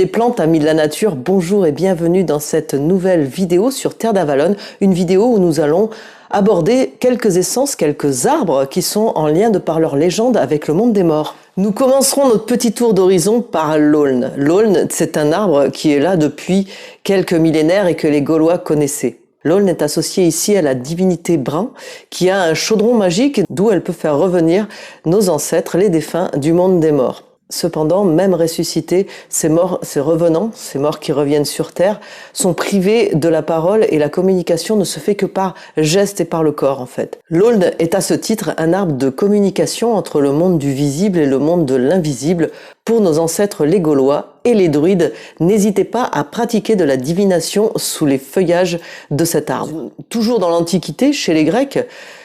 plantes, amis de la nature, bonjour et bienvenue dans cette nouvelle vidéo sur Terre d'Avallon, une vidéo où nous allons aborder quelques essences, quelques arbres qui sont en lien de par leur légende avec le monde des morts. Nous commencerons notre petit tour d'horizon par l'aulne. L'aulne, c'est un arbre qui est là depuis quelques millénaires et que les Gaulois connaissaient. L'aulne est associée ici à la divinité Bran, qui a un chaudron magique d'où elle peut faire revenir nos ancêtres, les défunts du monde des morts. Cependant, même ressuscités, ces morts qui reviennent sur terre, sont privés de la parole et la communication ne se fait que par gestes et par le corps en fait. L'aulne est à ce titre un arbre de communication entre le monde du visible et le monde de l'invisible. Pour nos ancêtres les Gaulois et les druides, n'hésitez pas à pratiquer de la divination sous les feuillages de cet arbre. Toujours dans l'Antiquité, chez les Grecs,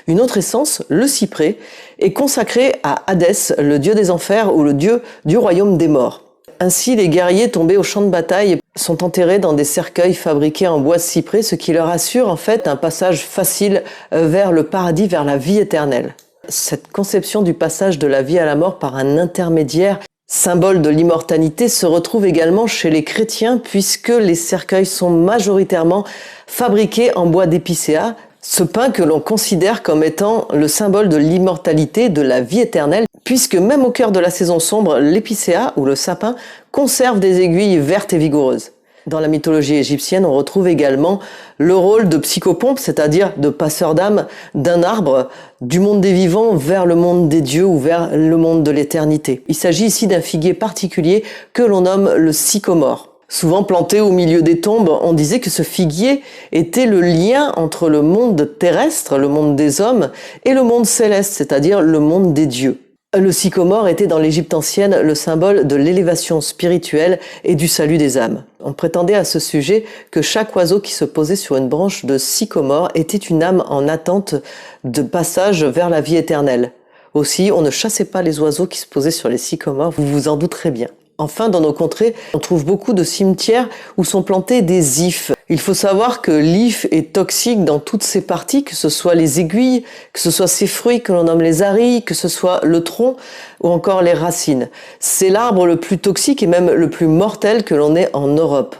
une autre essence, le cyprès, est consacrée à Hadès, le dieu des enfers ou le dieu du royaume des morts. Ainsi, les guerriers tombés au champ de bataille sont enterrés dans des cercueils fabriqués en bois de cyprès, ce qui leur assure en fait un passage facile vers le paradis, vers la vie éternelle. Cette conception du passage de la vie à la mort par un intermédiaire, symbole de l'immortalité, se retrouve également chez les chrétiens puisque les cercueils sont majoritairement fabriqués en bois d'épicéa, ce pin que l'on considère comme étant le symbole de l'immortalité, de la vie éternelle, puisque même au cœur de la saison sombre, l'épicéa ou le sapin conserve des aiguilles vertes et vigoureuses. Dans la mythologie égyptienne, on retrouve également le rôle de psychopompe, c'est-à-dire de passeur d'âme d'un arbre du monde des vivants vers le monde des dieux ou vers le monde de l'éternité. Il s'agit ici d'un figuier particulier que l'on nomme le sycomore. Souvent planté au milieu des tombes, on disait que ce figuier était le lien entre le monde terrestre, le monde des hommes, et le monde céleste, c'est-à-dire le monde des dieux. Le sycomore était dans l'Égypte ancienne le symbole de l'élévation spirituelle et du salut des âmes. On prétendait à ce sujet que chaque oiseau qui se posait sur une branche de sycomore était une âme en attente de passage vers la vie éternelle. Aussi, on ne chassait pas les oiseaux qui se posaient sur les sycomores, vous vous en douterez bien. Enfin, dans nos contrées, on trouve beaucoup de cimetières où sont plantés des ifs. Il faut savoir que l'if est toxique dans toutes ses parties, que ce soit les aiguilles, que ce soit ses fruits que l'on nomme les arilles, que ce soit le tronc ou encore les racines. C'est l'arbre le plus toxique et même le plus mortel que l'on ait en Europe.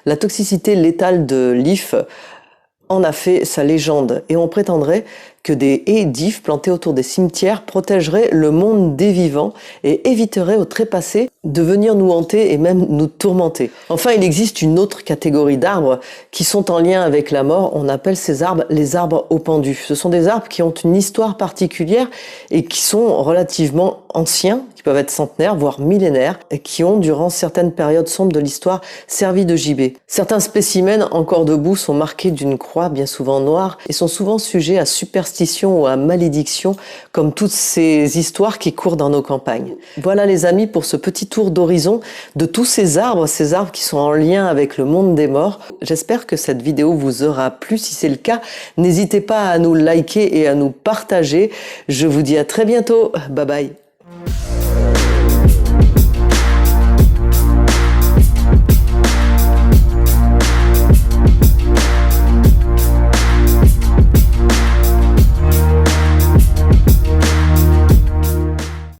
La toxicité létale de l'if en a fait sa légende et on prétendrait que des haies d'ifs plantées autour des cimetières protégeraient le monde des vivants et éviteraient aux trépassés de venir nous hanter et même nous tourmenter. Enfin, il existe une autre catégorie d'arbres qui sont en lien avec la mort. On appelle ces arbres les arbres aux pendus. Ce sont des arbres qui ont une histoire particulière et qui sont relativement anciens, qui peuvent être centenaires, voire millénaires, et qui ont, durant certaines périodes sombres de l'histoire, servi de gibet. Certains spécimens encore debout sont marqués d'une croix bien souvent noire et sont souvent sujets à superstition ou à malédiction, comme toutes ces histoires qui courent dans nos campagnes. Voilà les amis pour ce petit tour d'horizon de tous ces arbres qui sont en lien avec le monde des morts. J'espère que cette vidéo vous aura plu. Si c'est le cas, n'hésitez pas à nous liker et à nous partager. Je vous dis à très bientôt. Bye bye.